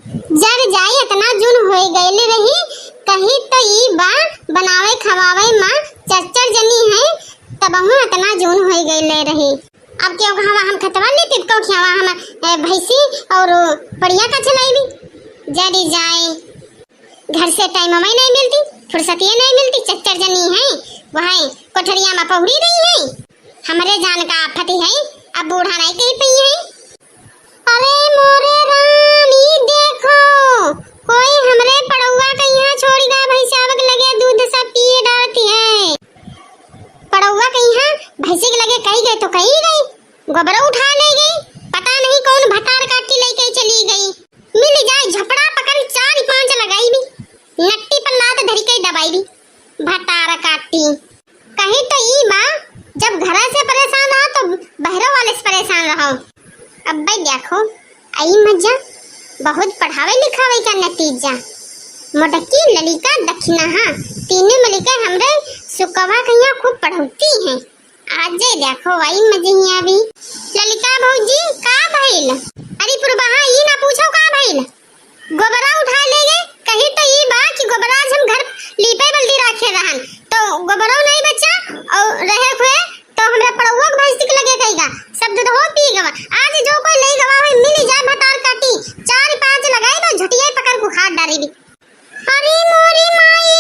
जर जाई इतना जुन हो गईले रही कहीं तो ई बा बनावे खवावे मां चच्चर जनी है तबहु इतना जुन हो गईले रही। अब क्यों हवा हम खतवा ले टिपको खवा हम भैंसी और बढ़िया का चलाई भी जरी जाए घर से टाइम में नहीं मिलती फुर्सत ये नहीं मिलती चच्चर जनी है वह कोठरिया में पहुड़ी रही है हमारे जान का आफत है अब बूढ़ा नहीं कही पई है। अरे मोरे राम ई देखो कोई हमरे पड़ौआ के यहाँ छोड़ गया भैंसा के लगे दूध सब पिए डालती है पड़ौआ के यहाँ भैंसे के लगे कहीं गई तो कहीं गई गोबरा उठा ले गई पता नहीं कौन भतार काटी लेके चली गई मिल जाए झपड़ा पकड़ 4-5 लगाई भी नट्टी पर लात धरी के दबाई भी भतार काटी कहीं तो ई बा जब घर से परेशान हो तो बहरों वाले से परेशान रहो। अब भाई देखो आई मजा बहुत पढ़ावे लिखावे का नतीजा मोटकी ललिका दक्षिणा तीनों मिलकर हमरे सुकवा कहिया खूब पढ़ौती हैं आज देखो आई मजे भी ललिका भौजी का भइल अरे पुरबहा ई ना पूछो का भइल गोबरा उठा ले गए कहीं तो ई बा कि गोबरा हम घर लीपे बल्दी रखे रहन तो गोबरा नहीं बचा और रहे हुए तो हमरा पड़ौआ के भैंस लगे कहीगा सब दूध हो पी गवा आज जो कोई ले गवा है मिल जाए भतार काटी 4-5 लगाई तो झटिया पकड़ को खाद डाली भी। अरे मोरी माई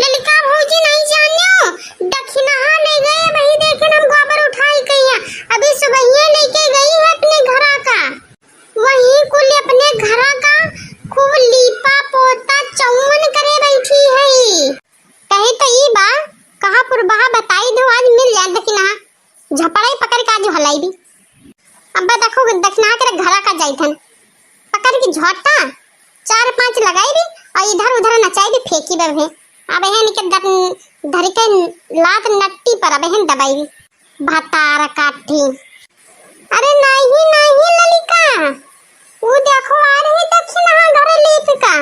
ललिका भौजी नहीं जानियो दक्षिणा ले गए वही देखे हम गोबर उठाई कहिया अभी सुबह ये लेके गई है अपने घरा का वही कुल अपने घरा का खूब लीपा पोता चौवन करे बैठी है कहे तो ई बा कहा पुरबहा बताई दो आज मिल जाए दक्षिणा झपड़ाई पकड़ का जो हलाई भी अब देखो दक्षिणा के घरा का जाइथन पकड़ की झोटा 4-5 लगाई भी और इधर उधर नचाई भी फेंकी बे अब है निके धर के लात नट्टी पर अब है दबाई भी भतार काठी। अरे नहीं नहीं ललिका वो देखो आ रही दक्षिणा घर लीप का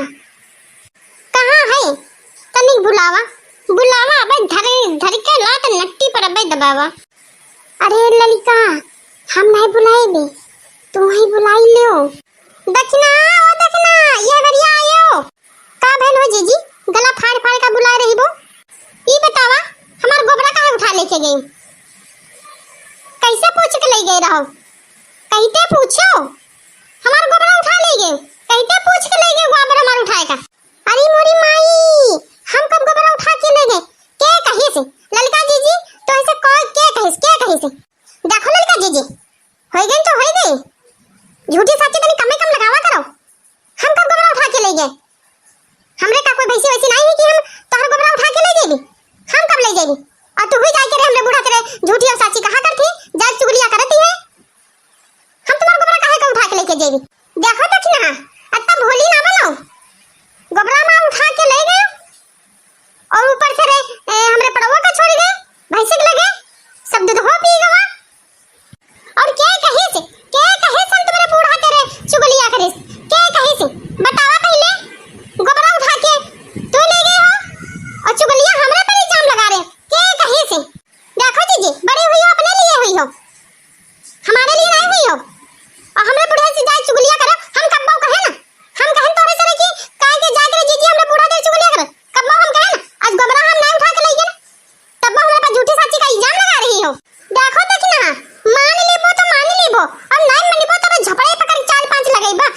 कहां है तनिक बुलावा बुलावा अब धर के लात नट्टी पर अब दबावा। अरे ललिका हम नहीं बुलाए बे तुम ही बुलाई लो दक्षिणा ओ दक्षिणा ये बढ़िया आयो का भेल हो जीजी गला फाड़ फाड़ का बुला रही बो ई बतावा हमार गोबरा कहां उठा लेके गई कैसे पूछ के ले गए रहो कहते पूछो हमार गोबरा उठा ले गए कहते पूछ के ले गए गोबरा हमार उठाए का। अरे मोरी माई हम कब गोबरा उठा के ले गए के कहे से ललिका जीजी तो ऐसे कोई के कहे से देखो ललिका जीजी हो गई तो हो गई झूठी सच्ची तनी कम लगावा करो हम कब गोबरा उठा के ले गए हमरे का कोई भैंसी वैसी नहीं है कि हम तोहर गोबरा उठा के ले जेबी हम कब ले जेबी और तू ही जाके रे हमरे बूढ़ा तेरे झूठी और सच्ची कहा करती जाग चुगलियां करती है हम तुम्हार गोबरा काहे का उठा के लेके जेबी देखो दक्षिणा अत्ता भोली ना बनाओ गोबरा में उठा के ले गए और ऊपर से हमरे पड़वा का छोड़ गए भैंसी के लगे सब दूध हो पी गवा और क्या कहे से संत मेरे बूढ़ा तेरे चुगलिया करे क्या कहे से बतावा पहले गोबरा उठा के तू ले गए हो और चुगलिया हमरे पर इल्जाम लगा रहे क्या कहे से देखो जीजी बड़ी हुई हो अपने लिए हुई हो हमारे लिए नहीं हुई हो और हमरे बूढ़े से जाए चुगलिया करो हम कब्बो कहे ना हम कहें तोरे से कि काहे के जाके जीजी हमरे बूढ़ा तेरे चुगलिया करो कब्बो हम कहे ना आज गोबरा हम नहीं उठा के ले गए तब हमरे पर झूठी सच्ची का इल्जाम लगा रही हो। देखो दक्षिणा मान लेबो तो मान लेबो और नहीं मानबो तो झपड़े पकड़ 4-5 लगाईबा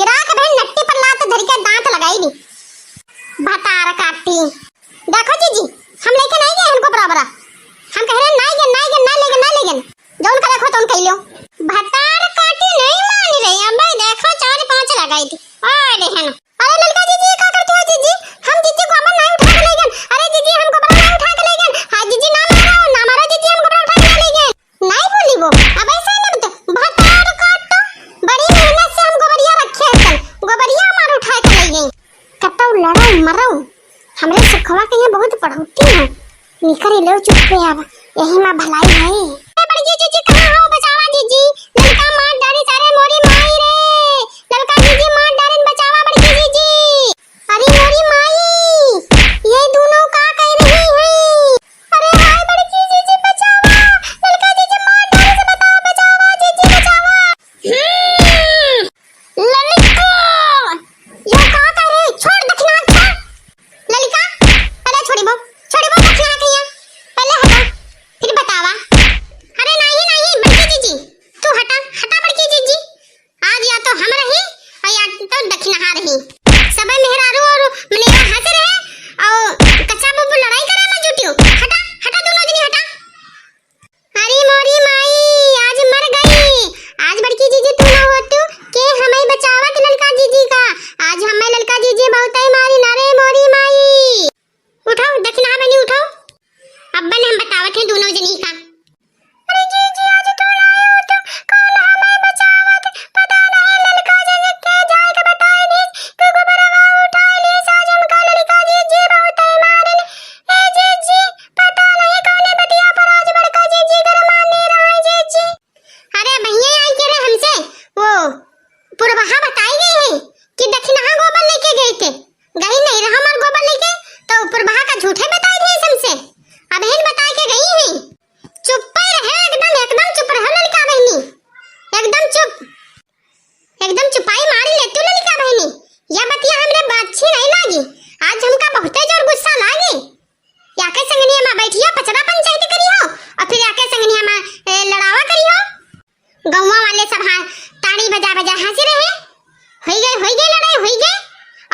गिरा के बहन नट्टी पर लात धर के दांत लगाई दी भतार काटी। देखो जीजी हम लेके नहीं गए हमको बराबर हम कह रहे नहीं गए जौन का देखो तुम कह लो भतार काटी नहीं मान रही अब देखो 4-5 लगाई थी और देखन। अरे ललिका जीजी का करती हो जीजी हम जीजी गोबर नहीं उठा के ले गए अरे जीजी हम गोबर नहीं उठा के ले गए हां जीजी ना मारो जीजी हम गोबर उठा के ले गए नहीं बोली वो अब ऐसे ना बता भतार काट बड़ी मेहनत से हम गोबरिया रखे थे गोबरिया हमार उठा के ले गई कटौ लड़ो मरो हमरे सुखवा के ये बहुत पढ़ौती है निकरे लो चुप पे आवा यही में भलाई है। ए बड़ी जीजी कहां हो बचावा जीजी लड़का मार डाली सारे मोरी माई रे लड़का जीजी मार डाली बचावा बड़ी जीजी। अरे मोरी माई ये दोनों का कह रही है अरे हाय बड़ी जीजी बचावा लड़का जीजी मार डाली से बताओ बचावा जीजी बचावा ललिका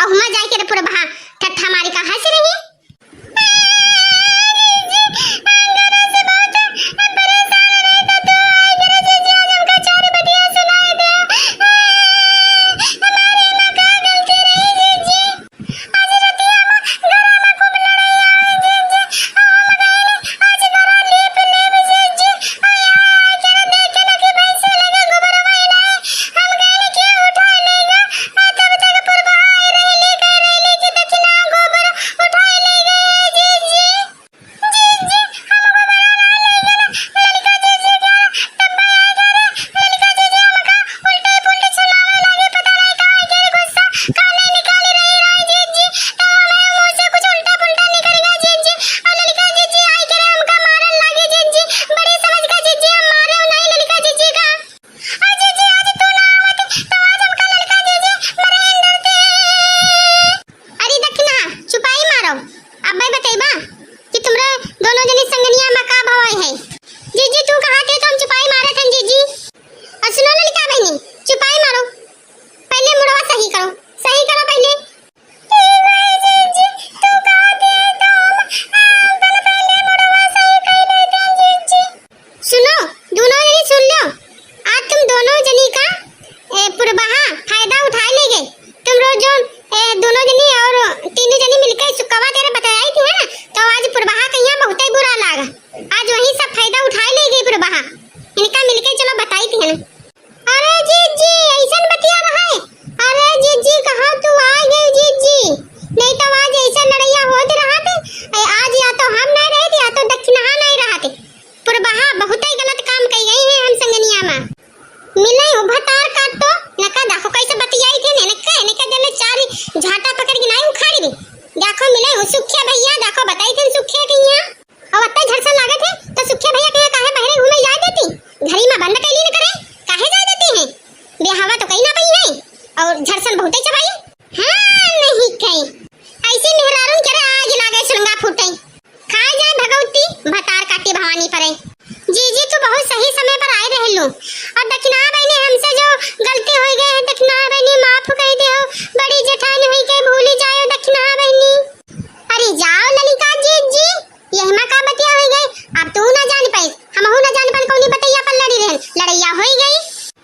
बहुमा जाए के पूरा बहा ठट्ठा मारी का हंस रही झाटा पकड़ के नहीं उखाड़ी भी देखो मिले हो सुखिया भैया देखो बताई थे सुखिया कहिया और अत्ता झरसा लागत है तो सुखिया भैया कहिया काहे बहरे घूमे जा देती घरी में बंद कैली न करे काहे जा देती हैं बेहवा तो कहीं ना पई है और झरसन बहुते चबाई हां नहीं कहीं ऐसी मेहरारून करे आज लागे सुरंगा फूटे खा जाए भगवती भतार काटी भवानी परे जी तो बहुत सही समय पर आए रहे लो और दक्षिणा बहनी हमसे जो गलती हो गई है दक्षिणा बहनी माफ कर दे हो बड़ी जेठानी हुई के भूल जाओ दक्षिणा बहनी अरे जाओ ललिता जी यह में का बतिया हो गई अब तू ना जान पाई हम हो ना जान पाई कौनी बतिया पर लड़ी रहे लड़ैया हो गई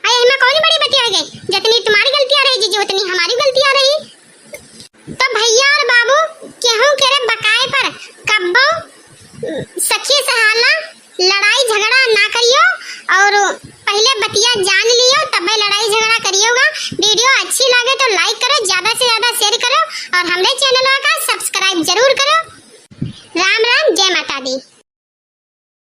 अरे में कौन बड़ी बतिया हो गई जितनी तुम्हारी गलतियां रही जी उतनी हमारी गलतियां रही तो भैया और बाबू केहू करे बकाए पर कब्बो सखी सहाला लड़ाई झगड़ा ना करियो और पहले बतिया जान लियो तब लड़ाई झगड़ा करियोगा। वीडियो अच्छी लगे तो लाइक करो, ज्यादा से ज्यादा शेयर करो और हमारे चैनल का सब्सक्राइब जरूर करो। राम राम, जय माता दी।